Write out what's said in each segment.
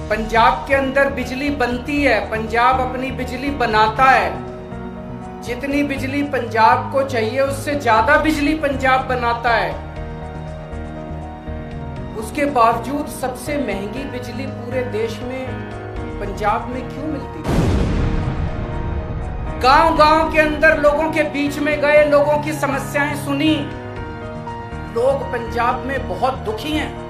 पंजाब के अंदर बिजली बनती है, पंजाब अपनी बिजली बनाता है। जितनी बिजली पंजाब को चाहिए उससे ज्यादा बिजली पंजाब बनाता है। उसके बावजूद सबसे महंगी बिजली पूरे देश में पंजाब में क्यों मिलती है? गांव-गांव के अंदर लोगों के बीच में गए, लोगों की समस्याएं सुनी। लोग पंजाब में बहुत दुखी हैं।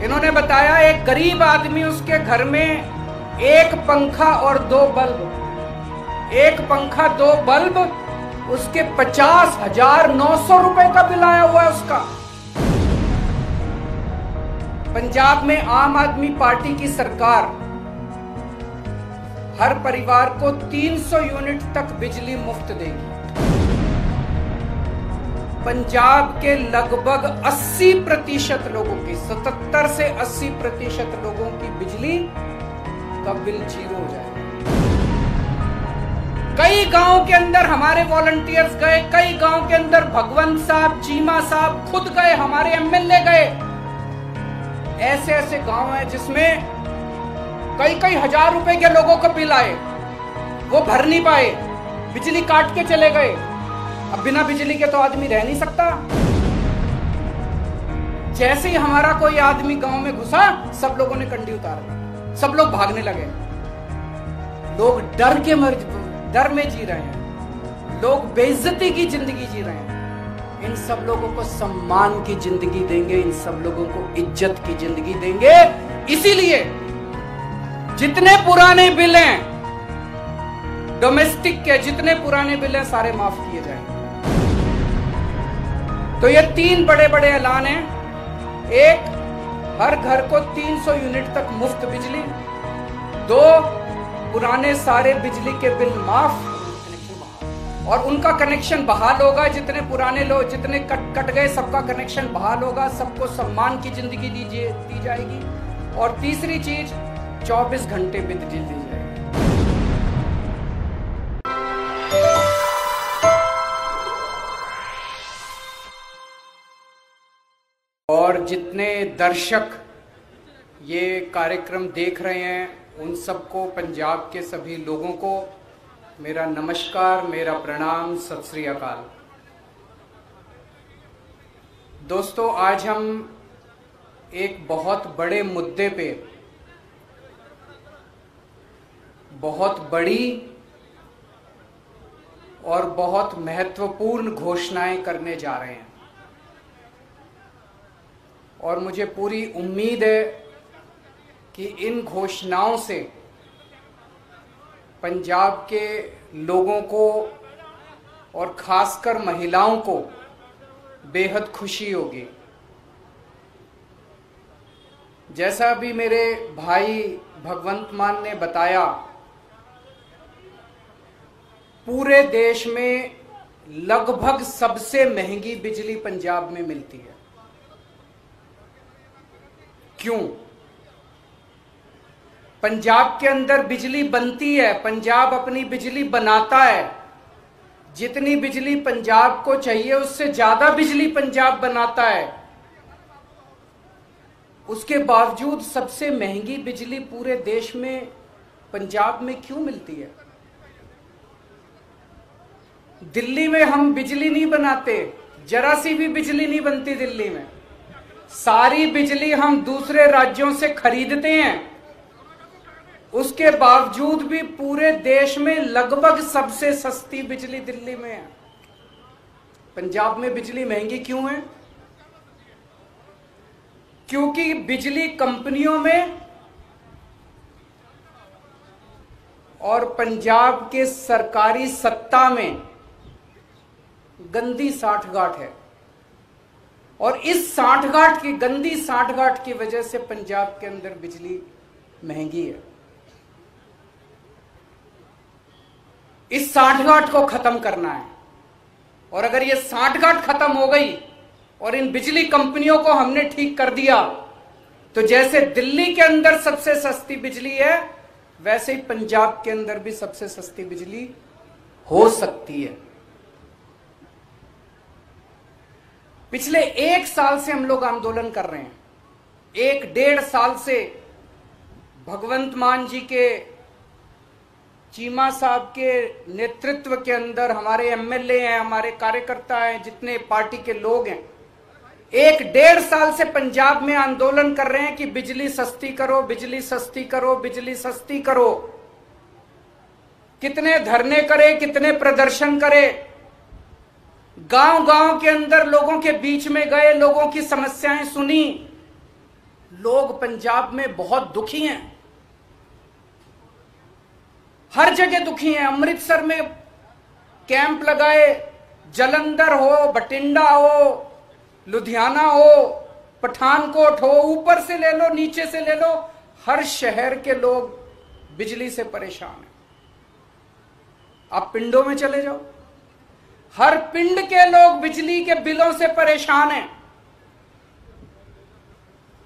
इन्होंने बताया एक गरीब आदमी, उसके घर में एक पंखा और 2 बल्ब, एक पंखा 2 बल्ब, उसके 50,900 रुपए का बिल आया हुआ है उसका। पंजाब में आम आदमी पार्टी की सरकार हर परिवार को 300 यूनिट तक बिजली मुफ्त देगी। पंजाब के लगभग 80% लोगों की, 77 से 80% लोगों की बिजली का बिल 0 हो जाएगा। कई गांव के अंदर हमारे वॉलंटियर्स गए, कई गांव के अंदर भगवंत साहब, चीमा साहब खुद गए, हमारे एमएलए गए। ऐसे ऐसे गांव हैं जिसमें कई हजार रुपए के लोगों को बिल आए, वो भर नहीं पाए, बिजली काट के चले गए। अब बिना बिजली के तो आदमी रह नहीं सकता। जैसे ही हमारा कोई आदमी गांव में घुसा, सब लोगों ने कंडी उतार दी, सब लोग भागने लगे। लोग डर में जी रहे हैं, लोग बेइज्जती की जिंदगी जी रहे हैं। इन सब लोगों को सम्मान की जिंदगी देंगे, इन सब लोगों को इज्जत की जिंदगी देंगे। इसीलिए जितने पुराने बिल हैं डोमेस्टिक के, जितने पुराने बिल हैं सारे माफ किए जाएंगे। तो ये 3 बड़े बड़े ऐलान हैं। एक, हर घर को 300 यूनिट तक मुफ्त बिजली। 2, पुराने सारे बिजली के बिल माफ और उनका कनेक्शन बहाल होगा। जितने पुराने लोग, जितने कट गए, सबका कनेक्शन बहाल होगा, सबको सम्मान की जिंदगी दी जाएगी। और तीसरी चीज, 24 घंटे बिजली दी जाएगी। और जितने दर्शक ये कार्यक्रम देख रहे हैं, उन सबको, पंजाब के सभी लोगों को मेरा नमस्कार, मेरा प्रणाम, सत श्री अकाल। दोस्तों, आज हम एक बहुत बड़े मुद्दे पे, बहुत बड़ी और बहुत महत्वपूर्ण घोषणाएं करने जा रहे हैं। और मुझे पूरी उम्मीद है कि इन घोषणाओं से पंजाब के लोगों को और खासकर महिलाओं को बेहद खुशी होगी। जैसा अभी मेरे भाई भगवंत मान ने बताया, पूरे देश में लगभग सबसे महंगी बिजली पंजाब में मिलती है। क्यों? पंजाब के अंदर बिजली बनती है, पंजाब अपनी बिजली बनाता है। जितनी बिजली पंजाब को चाहिए उससे ज्यादा बिजली पंजाब बनाता है। उसके बावजूद सबसे महंगी बिजली पूरे देश में पंजाब में क्यों मिलती है? दिल्ली में हम बिजली नहीं बनाते, जरा सी भी बिजली नहीं बनती दिल्ली में। सारी बिजली हम दूसरे राज्यों से खरीदते हैं। उसके बावजूद भी पूरे देश में लगभग सबसे सस्ती बिजली दिल्ली में है। पंजाब में बिजली महंगी क्यों है? क्योंकि बिजली कंपनियों में और पंजाब के सरकारी सत्ता में गंदी साठगांठ है। और इस साठगांठ की, गंदी साठगांठ की वजह से पंजाब के अंदर बिजली महंगी है। इस साठगांठ को खत्म करना है। और अगर ये साठगांठ खत्म हो गई और इन बिजली कंपनियों को हमने ठीक कर दिया, तो जैसे दिल्ली के अंदर सबसे सस्ती बिजली है, वैसे ही पंजाब के अंदर भी सबसे सस्ती बिजली हो सकती है। पिछले 1 साल से हम लोग आंदोलन कर रहे हैं। एक डेढ़ साल से भगवंत मान जी के, चीमा साहब के नेतृत्व के अंदर हमारे एमएलए हैं, हमारे कार्यकर्ता हैं, जितने पार्टी के लोग हैं, एक डेढ़ साल से पंजाब में आंदोलन कर रहे हैं कि बिजली सस्ती करो, बिजली सस्ती करो, बिजली सस्ती करो। कितने धरने करे, कितने प्रदर्शन करे, गांव गांव के अंदर लोगों के बीच में गए, लोगों की समस्याएं सुनी। लोग पंजाब में बहुत दुखी हैं, हर जगह दुखी हैं। अमृतसर में कैंप लगाए, जलंधर हो, बठिंडा हो, लुधियाना हो, पठानकोट हो, ऊपर से ले लो, नीचे से ले लो, हर शहर के लोग बिजली से परेशान हैं। आप पिंडों में चले जाओ, हर पिंड के लोग बिजली के बिलों से परेशान हैं।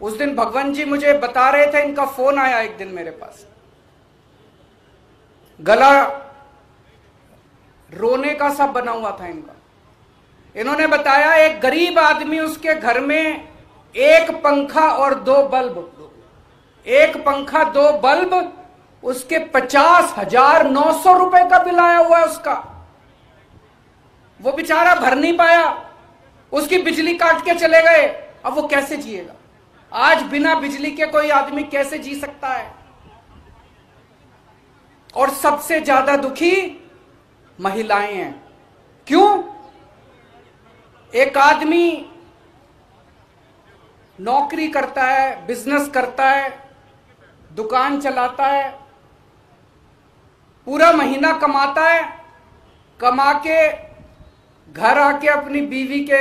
उस दिन भगवंत जी मुझे बता रहे थे, इनका फोन आया एक दिन मेरे पास, गला रोने का सा बना हुआ था इनका। इन्होंने बताया एक गरीब आदमी, उसके घर में एक पंखा और 2 बल्ब, एक पंखा 2 बल्ब, उसके 50,900 रुपए का बिल आया हुआ है उसका। वो बेचारा भर नहीं पाया, उसकी बिजली काट के चले गए। अब वो कैसे जिएगा? आज बिना बिजली के कोई आदमी कैसे जी सकता है? और सबसे ज्यादा दुखी महिलाएं हैं। क्यों? एक आदमी नौकरी करता है, बिजनेस करता है, दुकान चलाता है, पूरा महीना कमाता है, कमा के घर आके अपनी बीवी के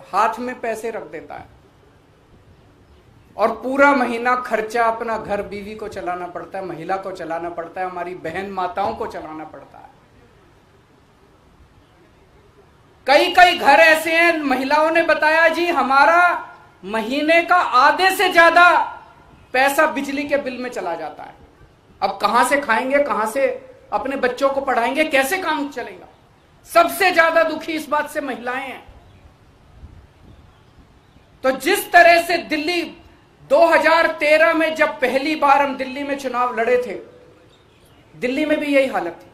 हाथ में पैसे रख देता है, और पूरा महीना खर्चा अपना घर बीवी को चलाना पड़ता है, महिला को चलाना पड़ता है, हमारी बहन माताओं को चलाना पड़ता है। कई कई घर ऐसे हैं, महिलाओं ने बताया जी हमारा महीने का आधे से ज्यादा पैसा बिजली के बिल में चला जाता है। अब कहां से खाएंगे, कहां से अपने बच्चों को पढ़ाएंगे, कैसे काम चलेगा? सबसे ज्यादा दुखी इस बात से महिलाएं हैं। तो जिस तरह से दिल्ली 2013 में जब पहली बार हम दिल्ली में चुनाव लड़े थे, दिल्ली में भी यही हालत थी।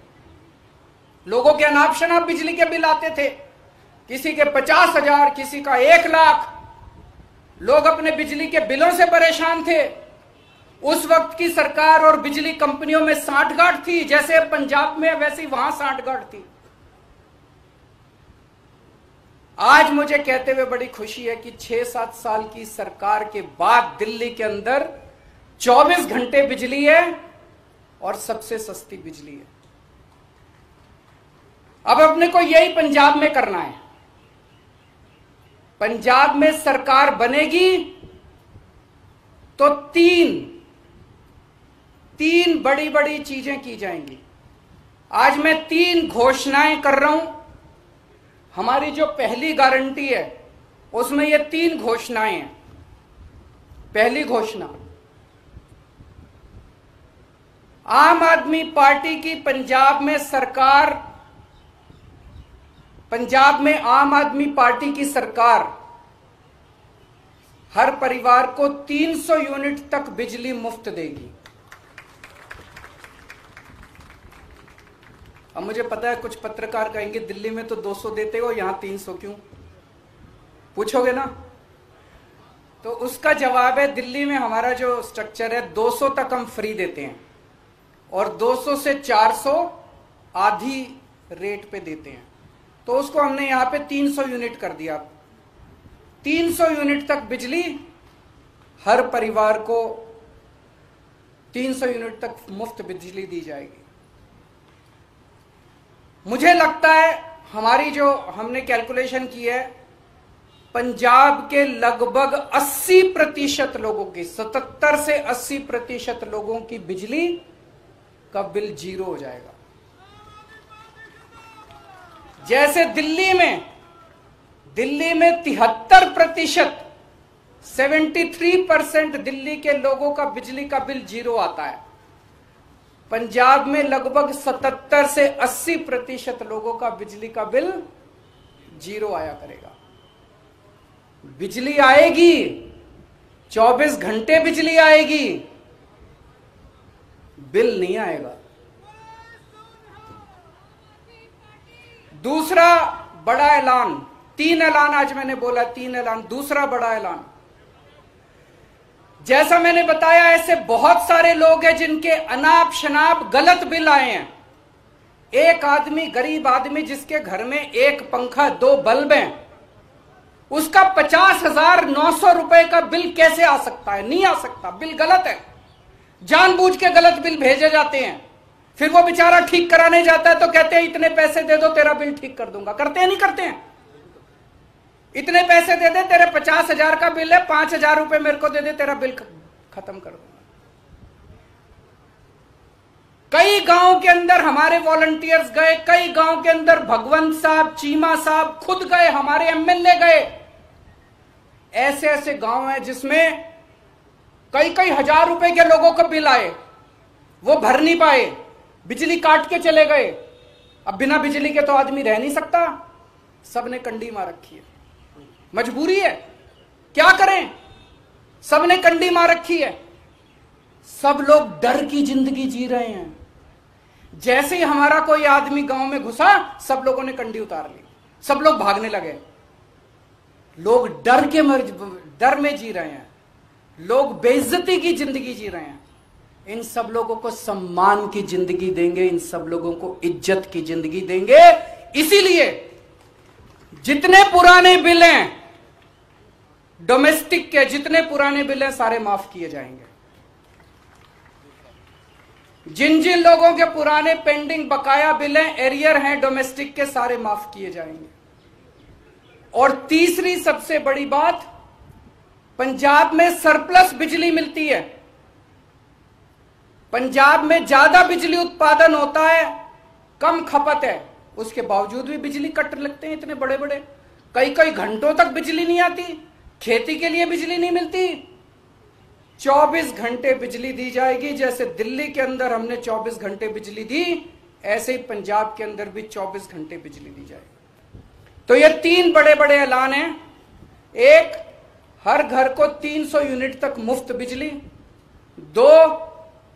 लोगों के अनाप शनाप बिजली के बिल आते थे, किसी के 50,000, किसी का 1 लाख। लोग अपने बिजली के बिलों से परेशान थे। उस वक्त की सरकार और बिजली कंपनियों में सांठगांठ थी, जैसे पंजाब में वैसी वहां सांठगांठ थी। आज मुझे कहते हुए बड़ी खुशी है कि 6-7 साल की सरकार के बाद दिल्ली के अंदर 24 घंटे बिजली है और सबसे सस्ती बिजली है। अब अपने को यही पंजाब में करना है। पंजाब में सरकार बनेगी तो तीन बड़ी बड़ी चीजें की जाएंगी। आज मैं 3 घोषणाएं कर रहा हूं। हमारी जो पहली गारंटी है उसमें ये 3 घोषणाएं हैं। पहली घोषणा, आम आदमी पार्टी की पंजाब में सरकार, पंजाब में आम आदमी पार्टी की सरकार हर परिवार को 300 यूनिट तक बिजली मुफ्त देगी। अब मुझे पता है कुछ पत्रकार कहेंगे दिल्ली में तो 200 देते हो, यहां 300 क्यों? पूछोगे ना? तो उसका जवाब है, दिल्ली में हमारा जो स्ट्रक्चर है 200 तक हम फ्री देते हैं और 200 से 400 आधी रेट पे देते हैं। तो उसको हमने यहां पे 300 यूनिट कर दिया। 300 यूनिट तक बिजली हर परिवार को 300 यूनिट तक मुफ्त बिजली दी जाएगी। मुझे लगता है हमारी जो हमने कैलकुलेशन की है, पंजाब के लगभग 80% लोगों की, 77 से 80% लोगों की बिजली का बिल 0 हो जाएगा। जैसे दिल्ली में 73%, 73% दिल्ली के लोगों का बिजली का बिल 0 आता है, पंजाब में लगभग 77 से 80% लोगों का बिजली का बिल 0 आया करेगा। बिजली आएगी 24 घंटे बिजली आएगी, बिल नहीं आएगा। दूसरा बड़ा ऐलान, 3 ऐलान आज मैंने बोला, 3 ऐलान। दूसरा बड़ा ऐलान, जैसा मैंने बताया ऐसे बहुत सारे लोग हैं जिनके अनाप शनाप गलत बिल आए हैं। एक आदमी, गरीब आदमी जिसके घर में 1 पंखा 2 बल्ब हैं, उसका 50,900 रुपए का बिल कैसे आ सकता है? नहीं आ सकता, बिल गलत है। जानबूझ के गलत बिल भेजे जाते हैं, फिर वो बेचारा ठीक कराने जाता है तो कहते हैं इतने पैसे दे दो तेरा बिल ठीक कर दूंगा। करते हैं नहीं करते हैं? इतने पैसे दे दे, तेरे 50,000 का बिल है, 5,000 रुपए मेरे को दे दे, तेरा बिल खत्म कर दूंगा। कई गांव के अंदर हमारे वॉलंटियर्स गए, कई गांव के अंदर भगवंत साहब, चीमा साहब खुद गए, हमारे एमएलए गए। ऐसे ऐसे गांव हैं जिसमें कई हजार रुपए के लोगों को बिल आए, वो भर नहीं पाए, बिजली काट के चले गए। अब बिना बिजली के तो आदमी रह नहीं सकता, सबने कंडी मार रखी है, मजबूरी है, क्या करें, सबने कंडी मार रखी है। सब लोग डर की जिंदगी जी रहे हैं। जैसे ही हमारा कोई आदमी गांव में घुसा, सब लोगों ने कंडी उतार ली, सब लोग भागने लगे। लोग डर में जी रहे हैं, लोग बेइज्जती की जिंदगी जी रहे हैं। इन सब लोगों को सम्मान की जिंदगी देंगे, इन सब लोगों को इज्जत की जिंदगी देंगे। इसीलिए जितने पुराने बिल हैं डोमेस्टिक के, जितने पुराने बिल हैं सारे माफ किए जाएंगे। जिन जिन लोगों के पुराने पेंडिंग बकाया बिल हैं, एरियर हैं डोमेस्टिक के, सारे माफ किए जाएंगे। और तीसरी सबसे बड़ी बात, पंजाब में सरप्लस बिजली मिलती है। पंजाब में ज्यादा बिजली उत्पादन होता है, कम खपत है, उसके बावजूद भी बिजली कट लगते हैं इतने बड़े बड़े। कई घंटों तक बिजली नहीं आती, खेती के लिए बिजली नहीं मिलती। 24 घंटे बिजली दी जाएगी। जैसे दिल्ली के अंदर हमने 24 घंटे बिजली दी, ऐसे ही पंजाब के अंदर भी 24 घंटे बिजली दी जाएगी। तो ये 3 बड़े बड़े ऐलान हैं। एक, हर घर को 300 यूनिट तक मुफ्त बिजली। 2,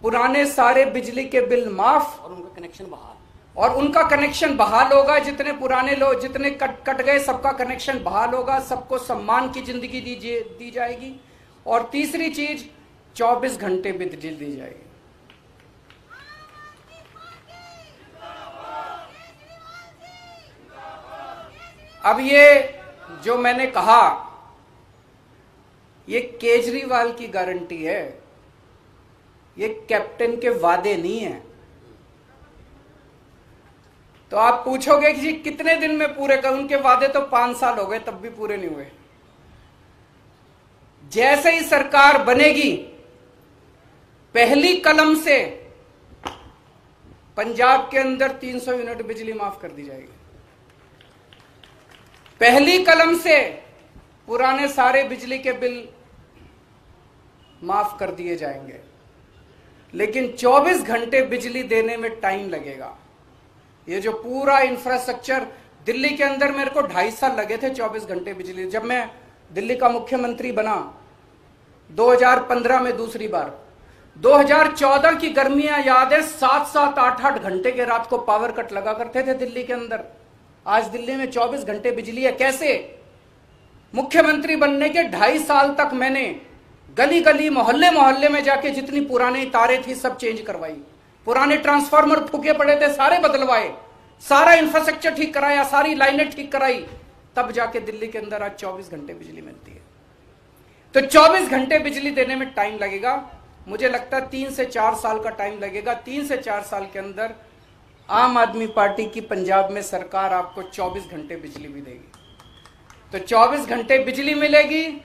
पुराने सारे बिजली के बिल माफ और उनका कनेक्शन बहाल, और उनका कनेक्शन बहाल होगा। जितने पुराने लोग, जितने कट गए, सबका कनेक्शन बहाल होगा, सबको सम्मान की जिंदगी दी जाएगी। और तीसरी चीज, 24 घंटे बिजली दी जाएगी। अब ये जो मैंने कहा, ये केजरीवाल की गारंटी है, ये कैप्टन के वादे नहीं है। तो आप पूछोगे कि जी कितने दिन में पूरे कर? उनके वादे तो 5 साल हो गए, तब भी पूरे नहीं हुए। जैसे ही सरकार बनेगी, पहली कलम से पंजाब के अंदर 300 यूनिट बिजली माफ कर दी जाएगी। पहली कलम से पुराने सारे बिजली के बिल माफ कर दिए जाएंगे। लेकिन 24 घंटे बिजली देने में टाइम लगेगा। ये जो पूरा इंफ्रास्ट्रक्चर, दिल्ली के अंदर मेरे को 2.5 साल लगे थे 24 घंटे बिजली। जब मैं दिल्ली का मुख्यमंत्री बना 2015 में दूसरी बार, 2014 की गर्मियां याद है, 7-7, 8-8 घंटे के रात को पावर कट लगा करते थे दिल्ली के अंदर। आज दिल्ली में 24 घंटे बिजली है। कैसे? मुख्यमंत्री बनने के 2.5 साल तक मैंने गली गली, मोहल्ले मोहल्ले में जाके जितनी पुरानी तारें थी सब चेंज करवाई, पुराने ट्रांसफार्मर फूके पड़े थे सारे बदलवाए, सारा इंफ्रास्ट्रक्चर ठीक कराया, सारी लाइनें ठीक कराई, तब जाके दिल्ली के अंदर आज 24 घंटे बिजली मिलती है। तो 24 घंटे बिजली देने में टाइम लगेगा। मुझे लगता है 3 से 4 साल का टाइम लगेगा। 3 से 4 साल के अंदर आम आदमी पार्टी की पंजाब में सरकार आपको 24 घंटे बिजली भी देगी। तो 24 घंटे बिजली मिलेगी,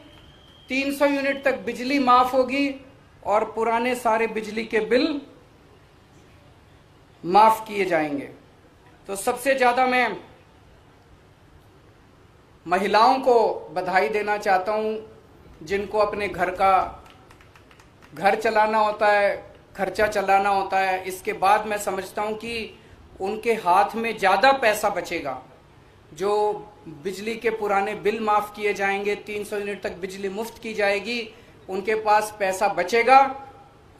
300 यूनिट तक बिजली माफ होगी और पुराने सारे बिजली के बिल माफ किए जाएंगे। तो सबसे ज्यादा मैं महिलाओं को बधाई देना चाहता हूं, जिनको अपने घर चलाना होता है, खर्चा चलाना होता है। इसके बाद मैं समझता हूं कि उनके हाथ में ज्यादा पैसा बचेगा। जो बिजली के पुराने बिल माफ किए जाएंगे, 300 यूनिट तक बिजली मुफ्त की जाएगी, उनके पास पैसा बचेगा,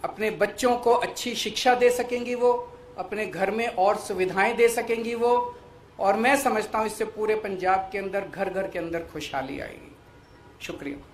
अपने बच्चों को अच्छी शिक्षा दे सकेंगी वो, अपने घर में और सुविधाएं दे सकेंगी वो, और मैं समझता हूं इससे पूरे पंजाब के अंदर घर घर के अंदर खुशहाली आएगी। शुक्रिया।